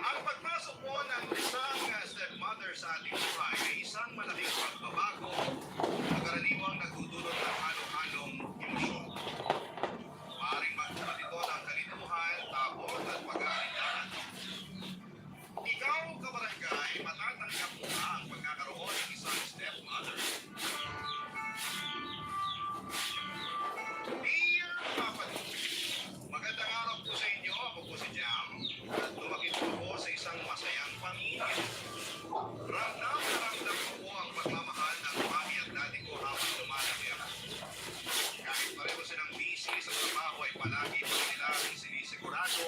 Ang pagpasok po ng isang stepmother sa ating buhay ay isang malaking pagbabago na karaniwang nagdudulot ng halo-halong emosyon. Maaaring magdulot ito ng kalituhan, takot at pag-aalinlangan. Ikaw, kabarangay, matatanggap mo ba ang pagkakaroon ng isang stepmother? Dear Papa Duke, magandang araw po sa inyo. Ako po si Jam at lumaki po ako sa isang masayang pamilya. Ramdam na ramdam ko po ang pagmamahal ng mami at daddy ko habang lumalaki ako. Kahit pareho silang busy sa trabaho ay palagi pa nila sinisigurado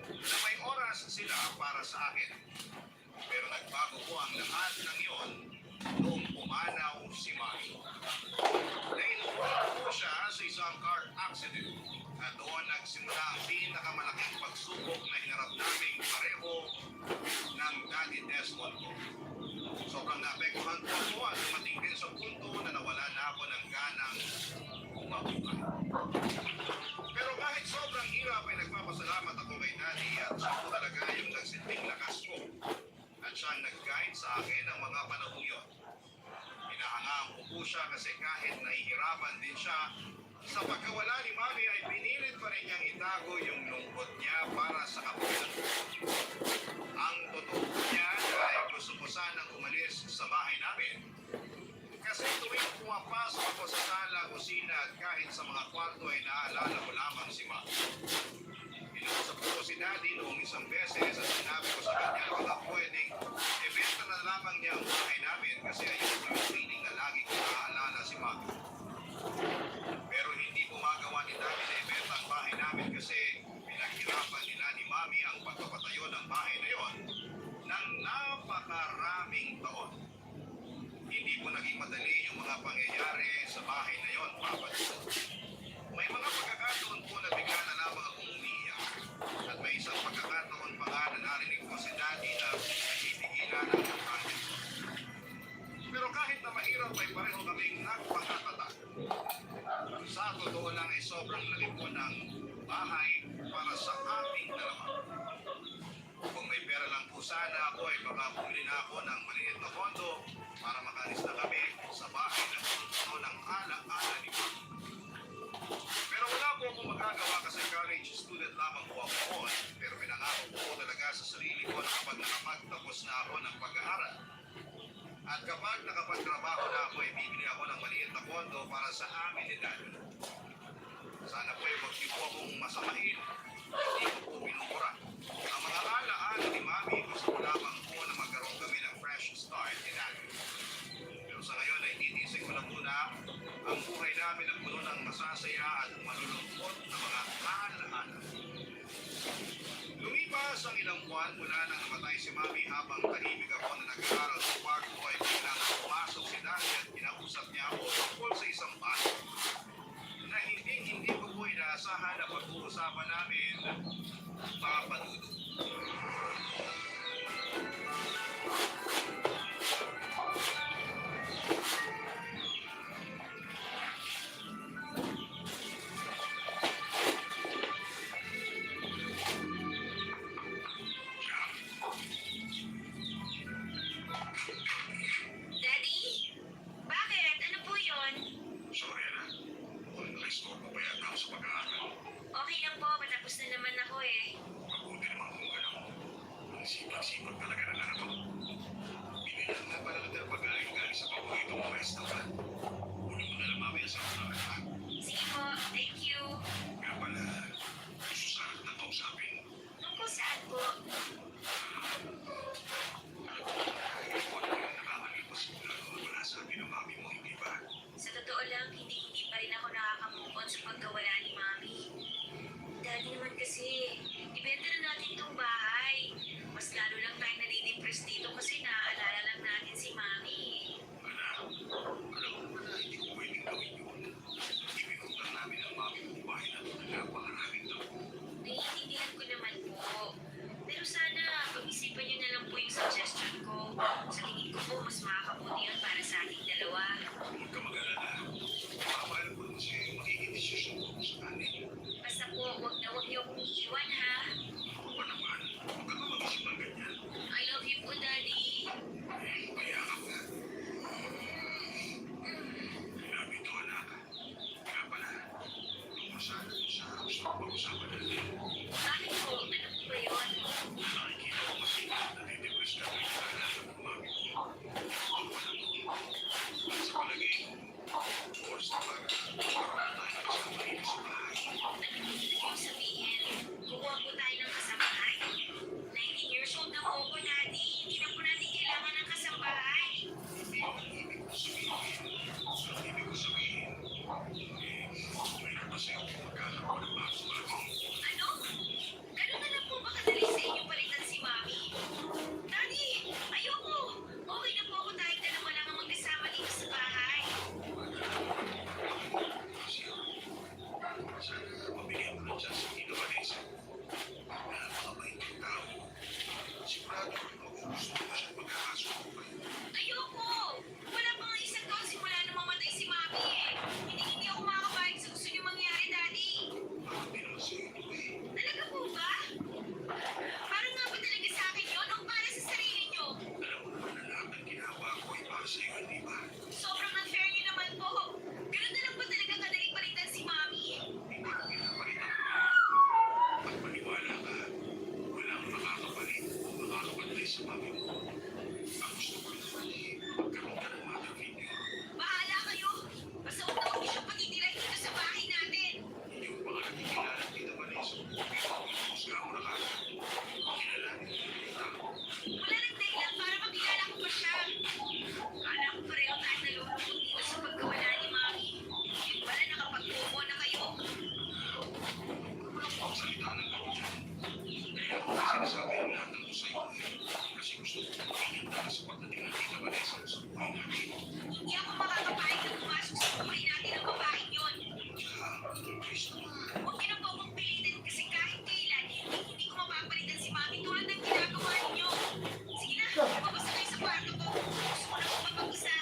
na may oras sila para sa akin. Pero nagbago po ang lahat ng iyon noong pumanaw si mami. Nainuulat po siya sa isang car accident at doon nagsimula ang pinakamalaking pagsubok na hinarap naming pareho ng Daddy Desmond ko. Sobrang naapektuhan po ako at dumating din sa punto na nawala na ako ng ganang bumabuhay. Pero kahit sobrang hirap ay nagpapasalamat ako kay Daddy at siya po talaga yung nagsilbing lakas ko at siyang nag-guide sa akin ng mga panahong yun. Hinahangaan ko po siya kasi kahit nahihirapan din siya sa pagkawala ni Mami ay pinilit pa rin niyang itago yung lungkot niya para sa kapatid. Ang totoo niya ay gusto ko sanang umalis sa bahay namin. Kasi tuwing pumapasok ako sa sala, kusina at kahit sa mga kwarto ay naalala ko lamang si Mami. Pinausap ko si Daddy noong isang beses at sinabi ko sa kanya na baka pwedeng ibenta na lamang niya ang bahay namin kasi ayun ko yung feeling na lagi ko naaalala si Mami. Pero hindi gumagawa ni Daddy na ibenta ang bahay namin kasi pinaghirapan nila ni Mami ang pagpapatayo ng bahay na yon ng napakaraming taon. Hindi po naging madali yung mga pangyayari sa bahay na yon, Papa. May mga pagkakataon po na bigla na lamang akong umiiyak at may isang pagkakataon pa nga na narinig ko si Daddy na nagtitigilan ng bahay. Pero kahit na mahirap ay pareho kaming nagpakatatag. Sa totoo lang ay sobrang laki po ng bahay para sa ating dalawa. Kung may pera lang po sana ako ay baka bumili na ako ng maliit na kondo para makalis na kami sa bahay na puno ng ala-ala ni Mami. Pero wala po akong magagawa kasi college student lamang po ako noon. Pero pinangako po talaga sa sarili ko na kapag nakapagtapos na ako ng pag-aaral at kapag nakapagtrabaho na ako ay bibili ako ng maliit na kondo para sa amin ni Daddy. Sana po ay huwag niyo po akong masamahin. Hindi ko po pinupura. Ang mga ala-ala ni Mami, gusto ko lamang po na magkaroon kami ng fresh start ni Daddy. Pero sa ngayon ay titisig ko na muna ang buhay namin ang puno ng masasaya at malulungkot na mga ala-ala. Lumipas ang ilang buwan mula nang namatay si Mami habang tahimik ako na nag-aaral sa kwarto ay biglang pumasok si Daddy at kinausap niya ako tungkol sa isang bahay na hindi ko po inaasahan na pag-uusapan namin, Papa Dudu. Daddy? Bakit? Ano po yun? Sorry na. Nag-store ko pa yata ako sa pag-aaral. Okay lang po, patapos na naman ako eh. Mabuti naman kung gano'n. Inasal ko naman ha. Sige po, thank you. Kaya pala, gusto sana kitang kausapin. Tungkol saan po? Ikaw ano yung nakakalipas mula nung wala sa akin ang mami mo, hindi ba? Sa totoo lang, hindi pa rin ako nakaka-move on sa pagkawala ni Mami. Daddy naman kasi, ibenta na natin tong bahay. Mas lalo lang tayong nadidepress dito kasi naaalala lang natin si Mami. Alam mo na hindi ko pwedeng gawin yun. Ibinutang namin ang mami mo bahay na ito na napakaraming taon. Naiintindihan ko naman po. Pero sana, pag-isipan niyo na lang po yung suggestion ko. Sa tingin ko po, mas makakabuti yun para sa ating dalawa. Huwag ka mag-alala. Makapaalam ko naman sa'yo yung magiging desisyon ko sa kanil. Basta po, wag na wag niyo akong iiwan ha. Ako pa naman, huwag ka mag-isip ng ganyan. I love you po, Daddy. Kaya ka ba? Grabe ito, anak. Kaya pala, tungkol sana kung sa gusto ko pag-usapan natin. Bakit po? Ano po ba yun? Nakikita ko kasi natidepress ka tuwing naalala ng mami mo. Ang wala mo. Sa palagay ko, oras na para magkaroon tayo ng kasama rin sa bahay. Ano ibig kong sabihin? Kukuha po tayo ng kasambahay? 19 years old na po ako, Daddy. Hindi na po natin kailangan ng kasambahay. Hindi yun ang ibig ko sabihin. Ang ibig ko sabihin, mahirap kasi ako magkakaroon ng bagong mami. Ano? Ganun na lang po ba kadali sa inyo palitan si Mami? Daddy, ayoko. Okay na po ako tayong dalawa lang ang magkasama dito sa bahay. Kasi sana mabigyan mo ng chance sa Tito Vanessa. Napakabait yung tao. Sigurado ko magugustuhan mo siya pagkakasuko kayo. Ayoko! Wala pa nga isang taon simula na mamatay si Mami eh. Hindi ako makakapayag sa gusto niyo mangyari, Daddy. Bakit di naman sa'yo ito eh? Talaga po ba? Parang nga ba talaga sa akin yun o para sa sarili niyo? Alam mo naman na lahat ng ginagawa ko ay para sa'yo, hindi ba? Sobrang unfair niyo naman po. Ganun na lang ba talaga kadaling palitan si Mami? Hindi ko pinapalitan mo. At maniwala ka, walang makakapalit o makakapatay sa mami mo. Ang gusto ko naman eh, magkaroon ka ng mother figure. Bahala kayo. Basta huwag na huwag niyo siyang pagtitirahin dito sa bahay natin. Hindi mo pa nga nakikilala ang Tita Vanessa. Husga mo na kagad. Kilalanin mo yung tao. Wala nang dahilan para makilala ko pa siya. Kala ko pareho tayo nalulungkot dito sa pagkawala ni Mami. Yun pala nakapag-promo na kayo. Walang pagsalita ng ganyan. Kaya ako na sinasabi ang lahat ng to sa'yo eh. Kasi gusto ko magiging ka sa pagdating ng Tita Vanessa sa buhay natin. Hindi ako makakapayag na pumasok sa buhay natin ang babaeng yun. Kaya, please naman. Huwag niyo na po akong pilitin kasi kahit kailan, hindi ko mapapalitan si Mami tulad ng ginagawa niyo. Sige na, lumabas na kayo sa kwarto ko. Gusto ko na po mapag-isa.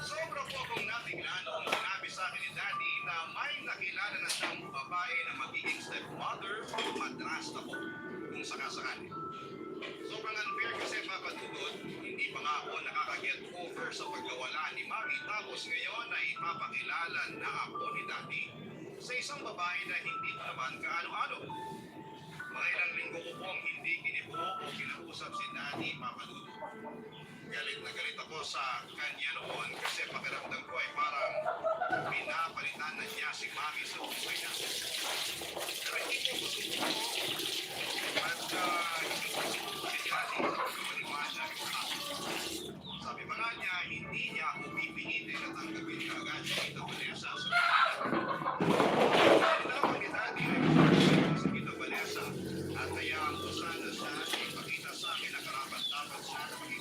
Sobra po akong nabigla noong sinabi sa akin ni Daddy na may nakilala na siyang babae na magiging stepmother o madrasta po kung sakasakali. Sobrang unfair kasi papadudod, hindi pa nga ako nakaka-get over sa pagkawala ni Mami tapos ngayon ay ipapakilala na ako ni Daddy sa isang babae na hindi ko naman kaano-ano. Mga ilang linggo ko pong hindi kinibuo o kinausap si Daddy papadudod. Galit na galit ako sa kanya noon kasi pakiramdam ko ay parang pinapalitan na niya si Mami sa buhay niya. Pero hindi ko gusto at hindi ko gusto si Daddy sa pagkawaliwanag yung akin. Sabi pa nga niya, hindi niya ako pipilitin at tanggapin ka agad si Tita Vanessa sa Kailangan ni Daddy ay gusto si Tita Vanessa at hayaan ko sana siya ay ipakita sa akin na karapat-dapat siya na maging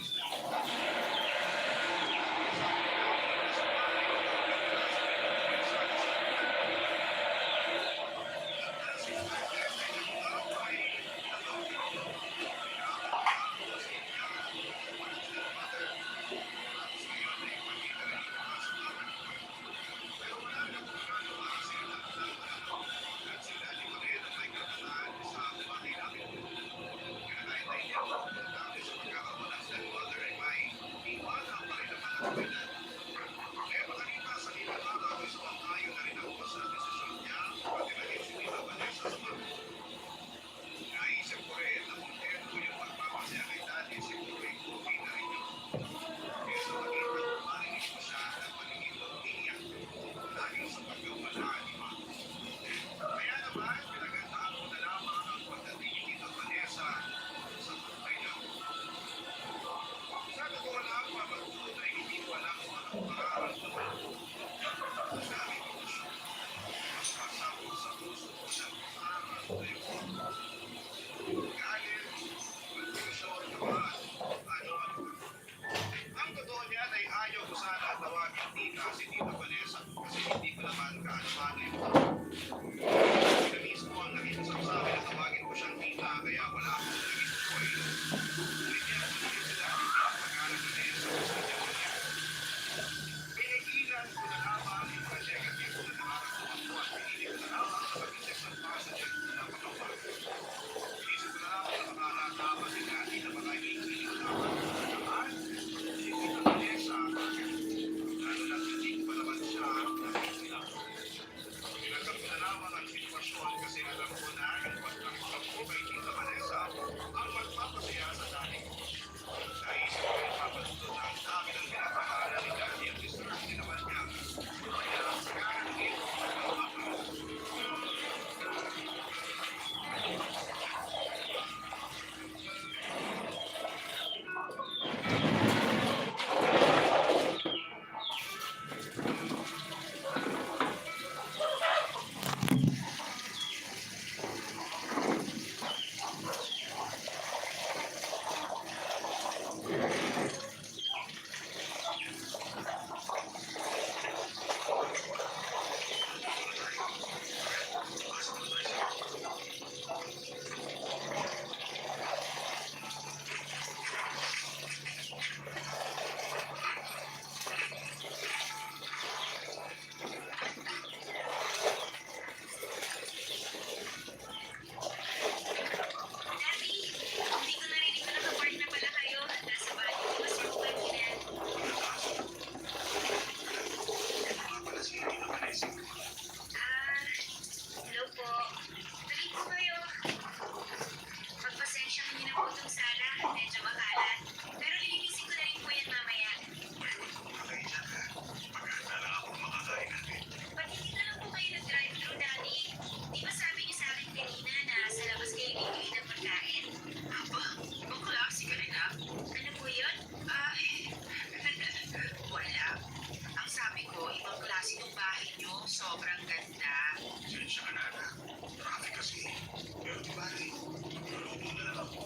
mantika si Tita Vanessa kasi hindi ko naman kaano-ano yung sila mismo ang naging sabi na tawagin ko siyang tita kaya wala akong naging choice. Ngunit yan, hindi sila pag-anak ni Vanessa sa kanyang niya. Pinigilan ko na lamang yung mga negative na nararamdaman ko at pinili ko na lamang na mag-isip ng positive na napakawag. Inisip ko na lamang na baka nakakama si Daddy na baka hindi ko lamang naman si Tita Vanessa lalo na hindi ko pa naman siya nakikilala. Tinanggap ko na lamang ang sitwasyon kasi alam ko na yung pagtanggap ko kay Tita Vanessa ang magpapasaya sa Daddy ko. Naisip ko yung papadulot na ang dami ng pinapakaala ni Daddy at deserve din naman niya. Kaya sa kakanin ko ang magpapakaala. Daddy, hindi ko narinig na nakapark na pala kayo. Nasa bahay ko ba si Ruben yan? Hello po. Tuloy po kayo. Magpasensya kami na po itong sala. Medyo makalat. Pero lilinisin ko na rin po yan mamaya. Ba't hindi na lang po kayo nag-drive-thru, Daddy? Di ba sabi niyo sa akin kanina na sa labas kayo bibili ng pagkain? Aba, ibang klase ka rin ah. Ano po yun? Wala. Ang sabi ko, ibang klase ng bahay niyo. Sobrang ganda. Sensya ka na anak. Traffic kasi. Pero di ba rin, luluto na lang ako.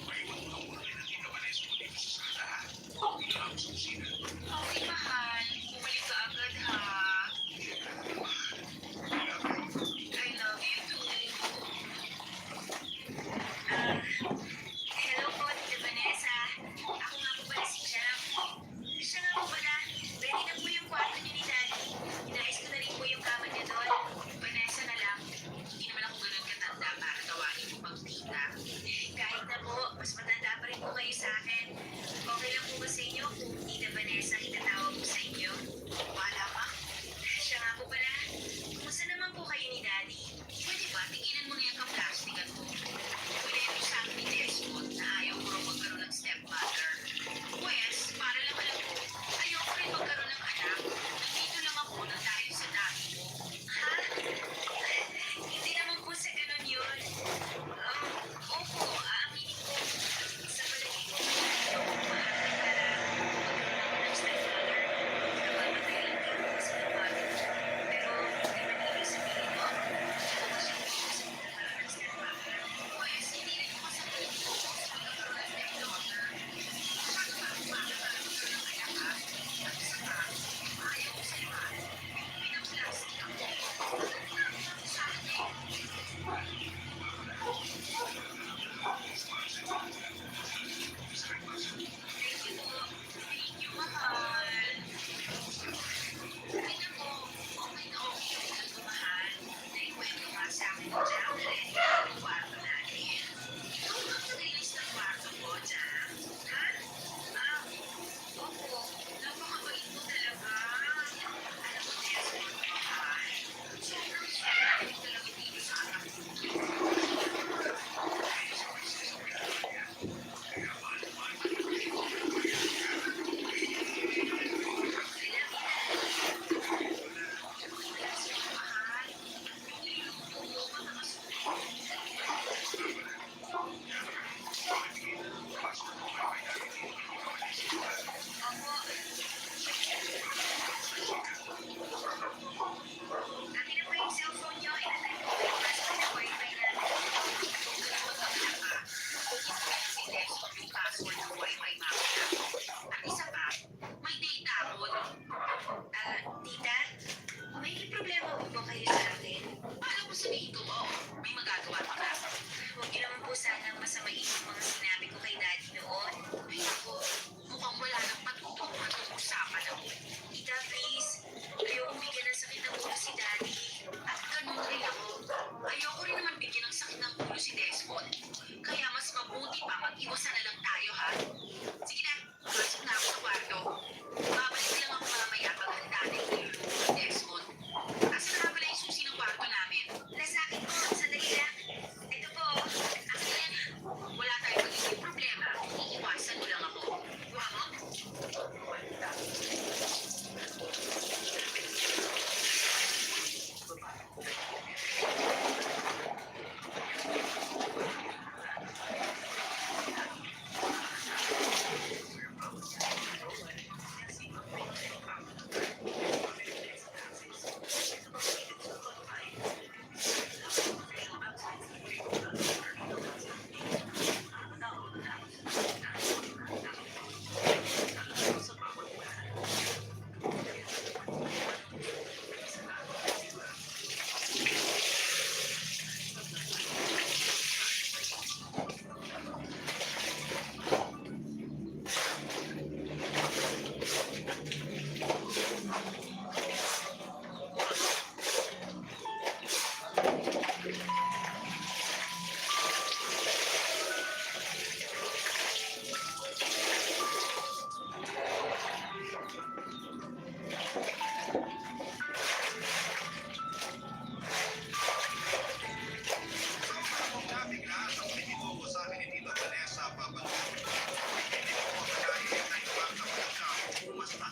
Maiwan mo lang muna ng Tita Vanessa mo dito sa sala. Hindi na ako sa kusina. Okay, mahal. Bumalik ka agad, ha? Hindi ka na mahal. I love you too. Ah, hello po, Tita Vanessa. Ako nga po pala si Jam. Siya nga po pala. Ready na po yung kwarto niyo ni Daddy. Inayos ko na rin po yung kama niya doon. Vanessa na lang. Hindi naman ako ganun katanda para tawagin mo pang tita. Kahit na po So, kung nabigla sa pakikiboko sa akin ni Tito Vanessa Papansin, hindi ko makalain na ibang kapatid siya umasta.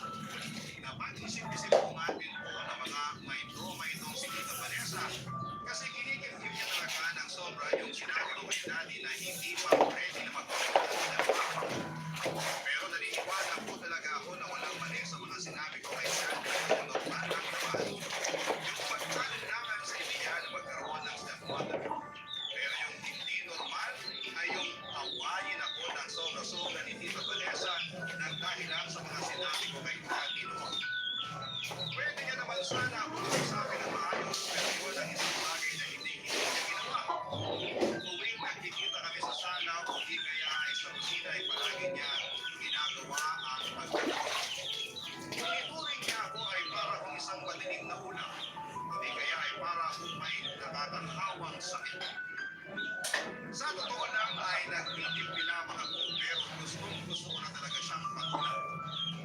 Napag-isip-isip ko nga din po na mga may itong si Tita Vanessa kasi kinikimkim niya talaga ng sobra yung sinabi ko kay Daddy na hindi pa ready na magpapagod ng papa. Pero naniniwala po talaga ako na walang mali sa mga sinabi ko kay Daddy kung normal lang naman yung pagkalinlangan sa ideya na magkaroon ng stepmother. Pero yung hindi normal ay yung awayin ako ng sobra-sobra ni Tita Vanessa ng dahilan sa mga sinabi ko kay Daddy noon. Pwede niya naman sana ako sa akin ng maayos pero yun ang isang bagay na hindi niya ginawa. Tuwing nagkikita kami sa sala o di kaya ay sa kusina ay palagi niya ginagawa ang pagkakataon. Ituring niya ako ay para kung isang madilim na ulam o di kaya ay para kung may nakakahawang sakit. Sa totoo lang ay nagtitimpi lamang ako pero gusto ko na talaga siyang patulan.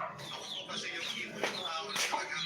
Ako po kasi yung tipo ng tao na talagang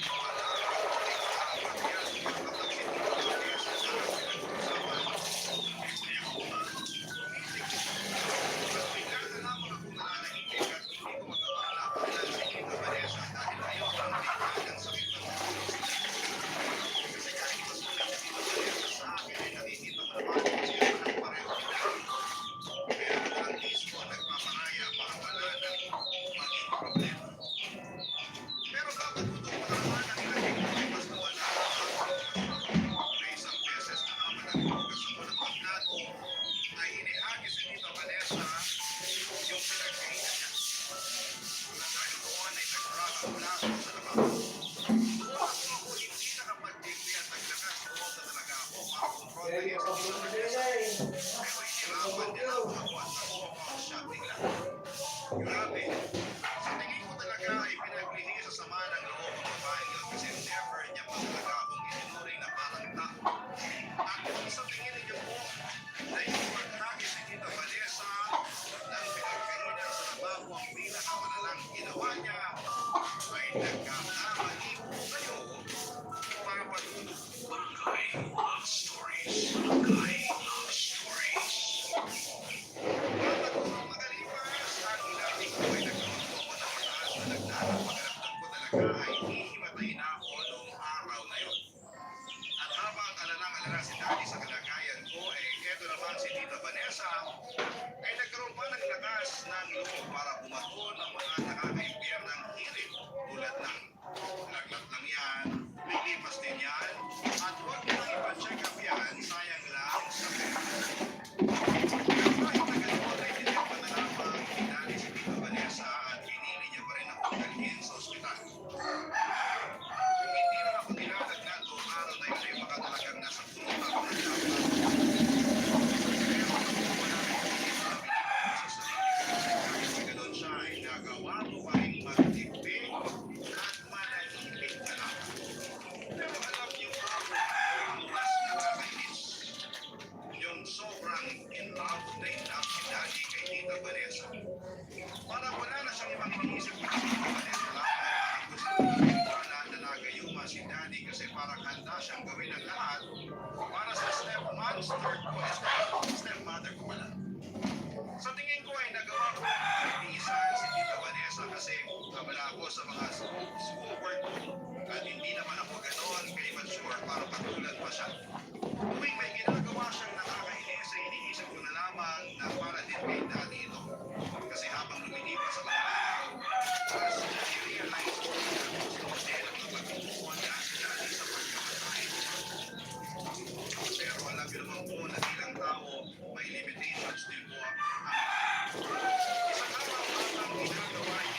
pero dapat tutok pa naman ang ilagay ko ay mas nawala may isang beses na naman nagbukas ako ng pagkato ay inihagis ni Tita Vanessa yung pinagkainan niya. At dahil doon ay nagtraga mula ako sa lababo. Bukas ako hindi nakapagtigli at naglakas loob na talaga ako para kumprontahin sa Tita Vanessa. Pero inirapan niya lang ako at nakuha ko ang siya bigla. Grabe. Sa tingin ko talaga ay pinaglihi sa sama ng loob ng babaeng yun kasi never niya pa talaga akong itinuring na parang tao. At kung sa tingin ninyo po na yung paghagis ni Tita Vanessa ng pinagkainan sa lababo ang pinakamalalang ginawa niya ay nagkakamali po kayo para patulog. Barangay Love Stories. Barangay Love Stories. At kung magalipas, ang ilalim ko ay nagkaroon po ako ng mataas na nagdaan. Pagkaramdam ko talaga ay hihimatay na ako noong araw na yun. At habang alalang-alala si Daddy sa kalagayan ko, eto naman si Tita Vanessa, ay nagkaroon pa ng lakas ng loob para bumato ng mga nakakaimpir ng hirit tulad ng laglat lang yan, may lipas din yan, at huwag mo nang ipa-check up yan, sayang lang sa pera. Pero kahit na ganoon ay tinirpan na lamang ni Daddy si Tita Vanessa at pinili niya pa rin akong dalhin sa ospital. Kung hindi lang ako nilalagnan noong araw na yun ay baka talagang nasa tulong ako ng dapat. Pero ako wala rin hindi sabi ko sa sarili ko kasi kahit na ganoon siya ay nagawa ko pa rin magtipid at manahimik na lang. Pero alam niyo po ang mas nakakainis. Yung sobrang in love si Daddy kay Tita Vanessa. Parang wala na siyang ibang iniisip kung si Tita Vanessa lang at gusto niya na nagayuma si Daddy kasi parang handa siyang gawin ang lahat para sa stepmother ko pala. Sa tingin ko ay nagawa ko pagtiisan si Tita Vanessa kasi kabala ako sa mga schoolwork ko at hindi naman ako ganoon ka-immature para patulad pa siya. Tuwing may ginagawa siyang nakakainis ay iniisip ko na lamang na para din kay Daddy ito. Kasi habang lumilipas sa mga araw, mas nare-realize ko na gusto din ang napag-upuan na si Daddy sa pagkamatay. Pero alam niyo naman po na bilang tao, may limitations din po ang isang araw-araw ginagawa niya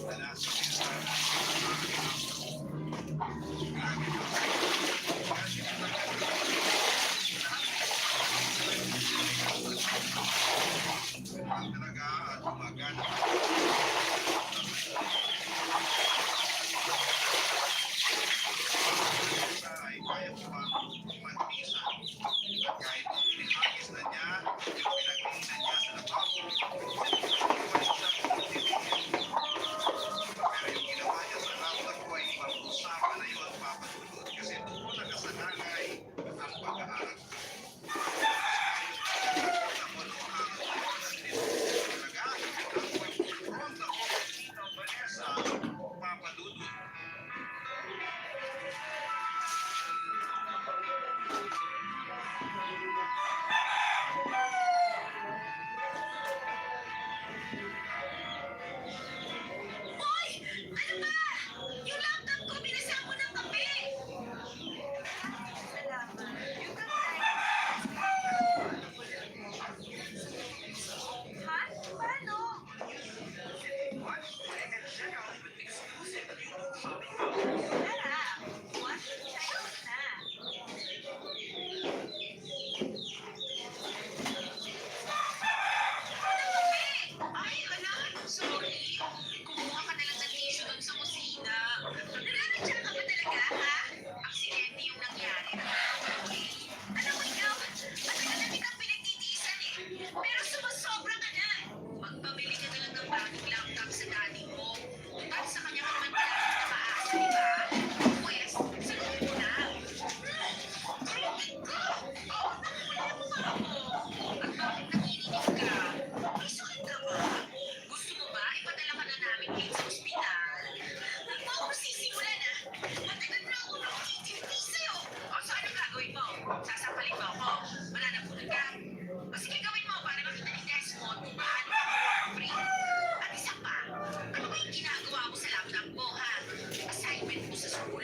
na nasa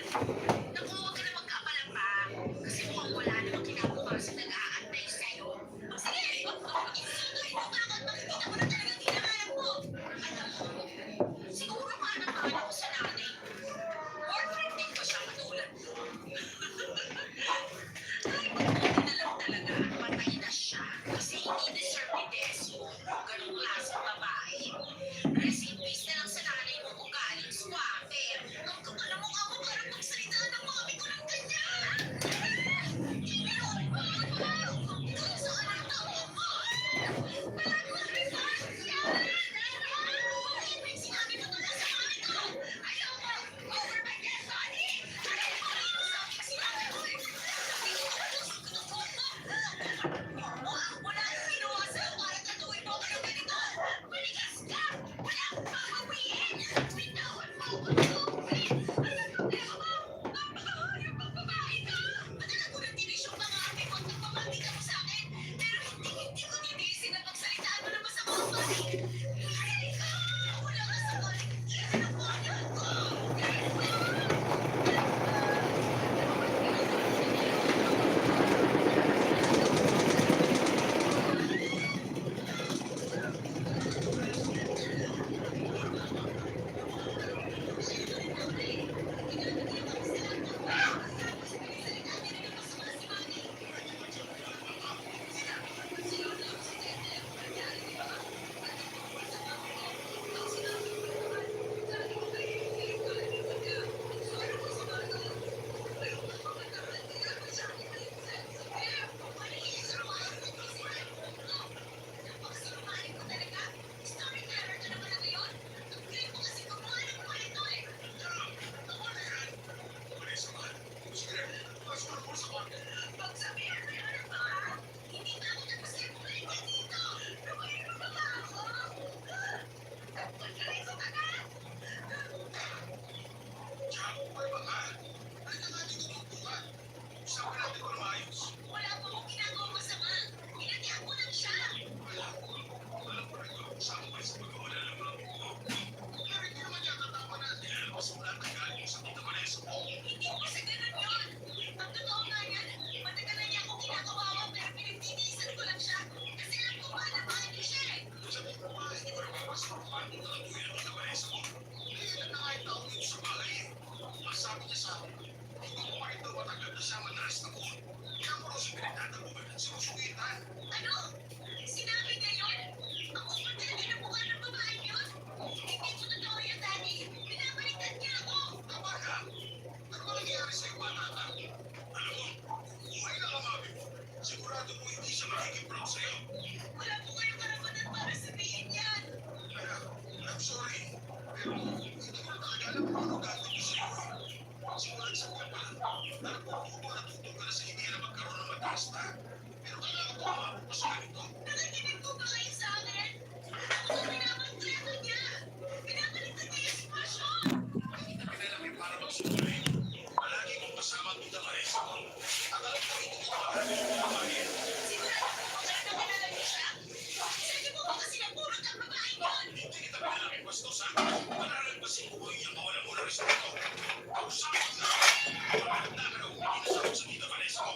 Naku, huwag ka na magkapala pa. Kasi mukhang wala namang kinabukasan nag-aantay sa'yo. O sige, isusunod mo ba ako at makikita mo na talagang hinahanap mo? Alam mo, siguro nga naman ako sa nanay ko. Boyfriend din ba siya katulad mo? Ay, mabuti na lang talaga. Patay na siya. Kasi hindi deserve ni Deso. Ganong klaseng babae. Rest in peace na lang sa nanay mo kung galing swapper. Ang kapal ang mukha mo para magsalita ng mami ko ng ganyan. Iniwan mo ako. Kung saan ang tawa mo? Bago ang reverse yan. May sinabi mo to na sa mami ko. Ayaw mo. Over my dead body. Ayaw mo. Sabi ko sinabi ko eh. Sabi ko wala nang ginawa sa'yo para tatuin mo ako ng ganito. Manigas ka. Wala akong papawiin. Bitawan mo ako ng tubig. Ano problema mo? Napakahayop ang babae ka. Matagal ko nang tinis yung mga ate mo at nagpapakita mo sa akin. Pero hindi ko tinisin na pagsalitaan mo ng masama ang mami. Ay, ka! Wala ka sa balik. Itinakwanan ko. Napakasalamuhan ko talaga. Storyteller ka naman na ngayon. Ang galing mo kasi gumawa ng kwento eh. Pagsabihan mo yan ang mga, hindi na ako nagpasimulay ka dito. Lumayan mo ba ako? Pagkalit ko ka na. Wala pa akong ginagawang masama. Inatihan ko lang siya. Hindi ko kasi ganun yun. Ang totoo nga yan, matagal na niya akong ginagawa pero pinagtitiisan ko lang siya. Kasi alam ko ba na mahal niya siya eh. Sabi niya sa akin, hindi ko kahit daw matagal na siya madalas na po. Kaya mo raw siya pinagtataguban at sinusugitan. Ano? Sinabi niya yun? Ang kupal talaga ng mukha ng babaeng yun? Hindi ko totoo yun, Daddy. Pinabaliktad niya ako. Tama ka. Ano ba nangyayari sa'yo, Manata? Alam mo, kung may nakamabi mo, sigurado mo hindi siya magiging proud sa'yo. Wala po kayong karapatan para sabihin yan. Kaya, I'm sorry. Pero hindi ko na talaga alam kung ano gagawin ko sa'yo. Simulan sa buwan pa lang. Alam ko kung natuto ka na sa hindi na magkaroon ng mataas na. Pero kailangan ko umabot pa sa ganito. Nakikinig ko ba kayo sa akin? Ako na pinapagkreto niya. Pinabaliktad niya yung sitwasyon. Pinalaki para magsutuloy. Palagi kong kasama ang Budapest. At alam ko hindi ko makakalimutan yung babae. Sigurado po ba kayo na kilala niyo siya? Sabi mo ba kasi napurot ang babaeng yun? Hindi kita pinalaki bastos ha. Malalagpasin ko yung iyang mawala mo na respeto. Kausapin mo na. Maganda ka na umiinasama sa Budapest ko.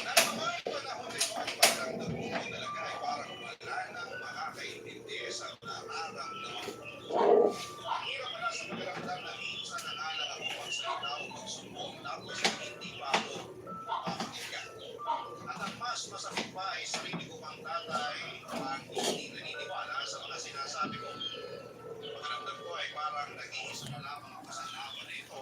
Naman, panahon na ito ay parang nabuno talaga ay parang wala nang makakaintindi sa nararamdaman ko. Ang hirap pala sa pakiramdam na minsan nangalan ako magsalita o magsumbong tapos hindi pa ako mapapakinggan. At ang mas masakit pa ay sarili ko pang tatay